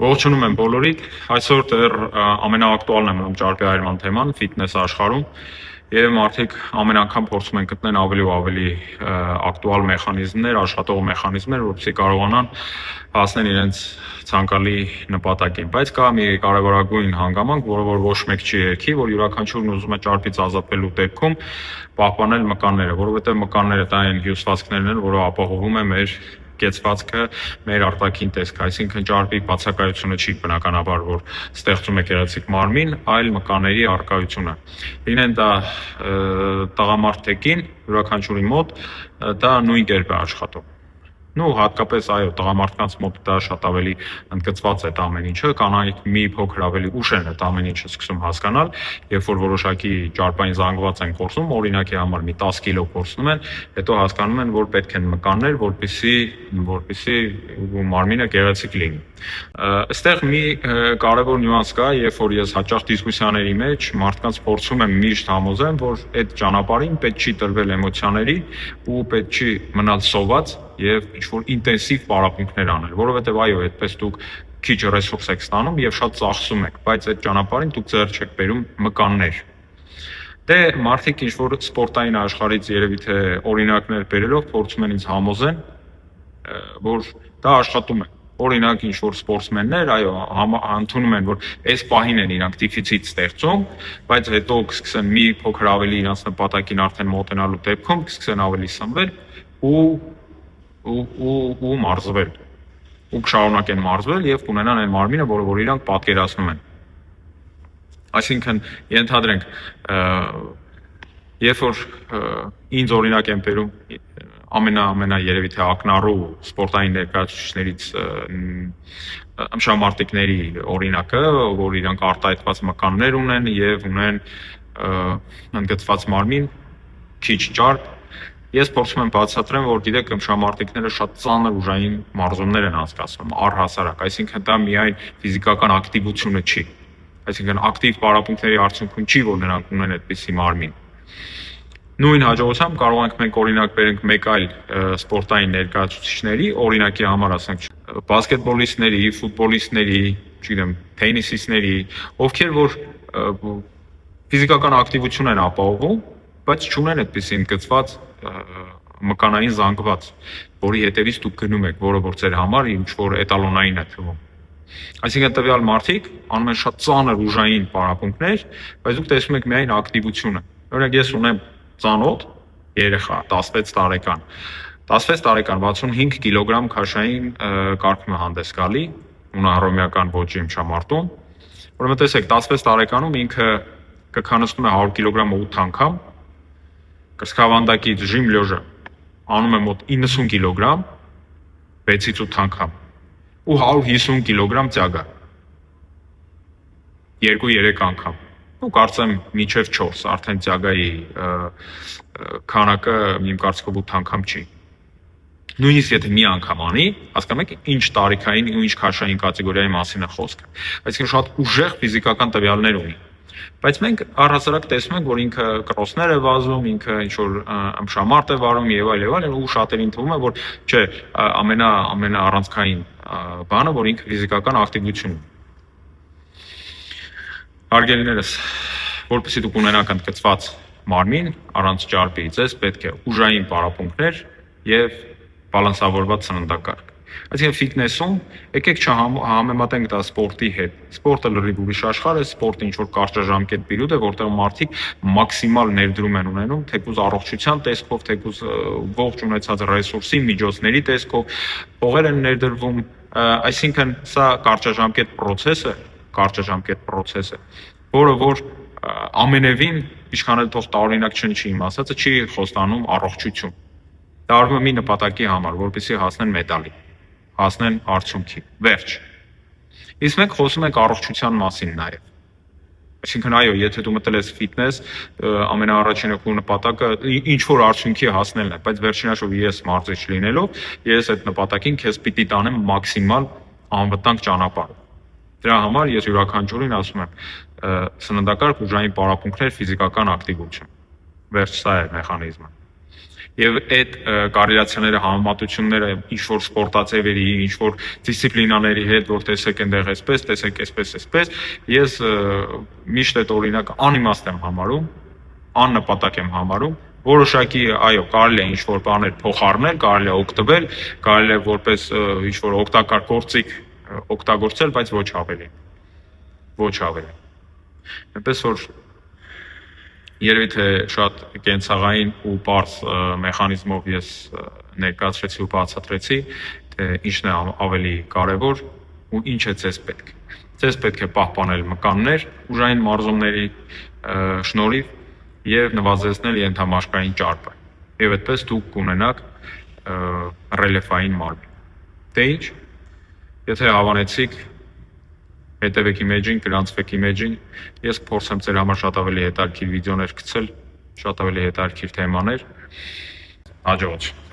Ողջունում եմ բոլորիդ, այսօր դեռ ամենաակտուալն է մնում ճարպի այրման թեման, ֆիթնես աշխարհում եւ մարդիկ ամեն անգամ փորձում են գտնել ավելի ու ավելի ակտուալ մեխանիզմներ, աշխատող մեխանիզմներ, որովհետեւ կարողանան հասնել իրենց ցանկալի նպատակին, բայց կա մի կարևորագույն հանգամանք, որը որ ոչ մեկ չի երգի, որ յուրաքանչյուրն ուզում է ճարպից ազատվելու դեպքում պահպանել մկանները, որովհետեւ մկանները դա այն հյուսվածքներն են, որը ապահովում է մեր կեցվածքը մեր արտաքին տեսքը, այսինքն ճարպի բացակայությունը չի բնականաբար, որ ստեղծում է գեղեցիկ մարմին, այլ մկանների առկայությունը։ Լինեն դա տղամարդեկին, յուրաքանչյուրի մոտ դա նույն կերպ է աշխատում։ Ну, հատկապես այո, տղամարդկանց մոտ դա շատ ավելի ընդգծված է այդ ամեն ինչը, կանայք մի փոքր ավելի ուշ են այդ ամեն ինչը սկսում հասկանալ, երբ որ որոշակի ճարպային զանգված են կորցնում, օրինակի համար մի 10 կիլո կորցնում են, հետո հասկանում են, որ պետք են մկաններ, որպեսզի մարմինը գեղեցիկ լինի։ Այստեղ մի կարևոր նյուանս կա, երբ որ ես հաճախ դիսկուսիաների մեջ մարդկանց փորձում եմ միշտ համոզեմ, որ այդ ճանապարհին պետք չի տրվել էմոցիաների ու պետք չի մնալ սոված եւ ինչ-որ ինտենսիվ պարապմունքներ անել, որովհետեւ այո, այդպես դուք քիչ ռեսուրս եք ստանում եւ շատ ծախսում եք, բայց այդ ճանապարհին դուք ձեռք չեք բերում մկաններ։ Դե մարդիկ ինչ-որ սպորտային աշխարհից երևի թե օրինակներ բերելով փորձում են ինձ համոզեն, որ դա աշխատում է։ Օրինակ ինչ-որ սպորտսմեններ, այո, ընդունում են, որ այս պահին են իրանք դիֆիցիտ ստեղծում, բայց հետո կսկսեն մի փոքր ավելի իրանց նպատակին արդեն մոտենալու դեպքում կսկսեն ավելի սնվել ու մարզվել ու կշարունակեն մարզվել եւ կունենան այն մարմինը, որը որ իրանք պատկերացնում են։ Այսինքն ենթադրենք, երբ որ ինձ օրինակ են բերում ամենա երևի թե ակնառու սպորտային ներկայացուցիչներից ըմբշամարտիկների օրինակը, որ իրանք արտահայտված մկաններ ունեն եւ ունեն ընդգծված մարմին, քիչ ճարպ, ես փորձում եմ բացատրեմ, որ գիտեք, ըմբշամարտիկները շատ ծանր ուժային մարզումներ են անցկացնում, առհասարակ, այսինքն դա միայն ֆիզիկական ակտիվությունը չի, այսինքն ակտիվ պարապմունքների արդյունքում չի, որ նրանք ունեն այդպիսի մարմին։ Նույն հաջողությամբ կարող ենք մենք օրինակ բերենք մեկ այլ սպորտային ներկայացուցիչների, օրինակի համար ասենք բասկետբոլիստների, ֆուտբոլիստների, չգիտեմ, թենիսիստների, ովքեր որ ֆիզիկական ակտիվություն են ապահովում, բայց չունեն այդպիսի ընդգծված մկանային զանգված, որի հետևից դուք գնում եք, որը որ ձեր համար ինչ որ էտալոնային է թվում։ Այսինքն տվյալ մարդիկ անում են շատ ծանր ուժային պարապմունքներ, բայց դուք տեսնում եք միայն ակտիվությունը։ Օրինակ ես ունեմ ծանոթ երեխա 16 տարեկան 65 կիլոգրամ քաշային կարգում է հանդես գալի ունահռոմեական ոճի ըմբշամարտում, ուրեմն տեսեք 16 տարեկանում ինքը կքանեցնում է 100 կիլոգրամը 8 անգամ, կրծքավանդակի ժիմ լյոժը անում է մոտ 90 կիլոգրամ 6-ից 8 անգամ ու 150 կիլոգրամ ծյագա 2-3 անգամ։ Ու կարծեմ մինչև 4, արդեն ծյագայի քանակը իմ կարծիքով 8 անգամ չի։ Նույնիսկ եթե մի անգամ անի, հասկանում եք ինչ տարիքային ու ինչ քաշային կատեգորիայի մասին է խոսքը։ Այսինքն շատ ուժեղ ֆիզիկական տվյալներ ունի։ Բայց մենք առհասարակ տեսնում ենք, որ ինքը կրոսներ է վազում, ինքը ինչ որ ըմբշամարտ է վարում եւ այլն, ու շատերին թվում է, որ չէ, ամենաառանցքային բանը, որ ինքը ֆիզիկական ակտիվություն ունի։ Հարգելիներս, որպեսզի դուք ունենաք ընդգծված մարմին առանց ճարպի, ձեզ պետք է ուժային պարապմունքներ եւ բալանսավորված սննդակարգ։ Այսինքն ֆիթնեսում եկեք չհամեմատենք դա սպորտի հետ։ Սպորտը լրիվ ուրիշ աշխարհ է, սպորտը ինչ որ կարճաժամկետ պիրոդ է, որտեղ մարդիկ մաքսիմալ ներդրում են ունենում, թեկուզ առողջության տեսքով, թեկուզ ողջ ունեցած ռեսուրսի, միջոցների տեսքով, փողեր են ներդրվում, այսինքն սա կարճաժամկետ պրոցես է, որը որ ամենևին ինչքան էլ թող տարօրինակ չնչի իմ ասածը, չի խոստանում առողջություն։ Դա արվում է մի նպատակի համար, որպեսզի հասնեն մեդալի, հասնեն արդյունքի, վերջ։ Իսկ մենք խոսում ենք առողջության մասին նաև։ Այսինքն այո, եթե դու մտել ես ֆիթնես, ամենաառաջինը քո նպատակը ինչ որ արդյունքի հասնելն է, բայց վերջինաշով ես մարզիչ լինելով, ես այդ նպատակին քեզ պիտի տանեմ մաքսիմալ անվտանգ ճանապարհ։ Դրա համար ես յուրաքանչյուրին ասում եմ սննդակարգ, ուժային պարապմունքներ, ֆիզիկական ակտիվություն։ Վերջ սա է մեխանիզմը։ Եվ այդ կորելացիաները, համեմատությունները ինչ որ սպորտաձևերի, ինչ որ դիսցիպլինաների հետ, որ տեսեք այնտեղ էսպես, տեսեք էսպես, ես միշտ այդ օրինակ անիմաստ եմ համարում, աննպատակ եմ համարում, որոշակի, այո, կարելի է ինչ որ բաներ փոխառնել, կարելի է օգտվել, կարելի է որպես ինչ որ օգտակար գործիք օգտագործել, բայց ոչ ավելի։ Ոչ ավելի։ Այնպես որ երևի թե շատ կենցաղային ու պարզ մեխանիզմով ես ներկայացրեցի ու բացատրեցի, թե ինչն է ավելի կարևոր ու ինչ է ձեզ պետք։ Ձեզ պետք է պահպանել մկաններ ուժային մարզումների շնորհիվ եւ նվազեցնել ենթամաշկային ճարպը։ Եվ այդպես դուք կունենաք ռելիեֆային մարմին։ Դե ինչ, եթե հավանեցիք, հետևեք իմեջին, գրանցվեք իմեջին, ես կփորձեմ ձեր համար շատ ավելի հետաքրքիր վիդեոներ գցել, շատ ավելի հետաքրքիր թեմաներ։ Հաջողություն։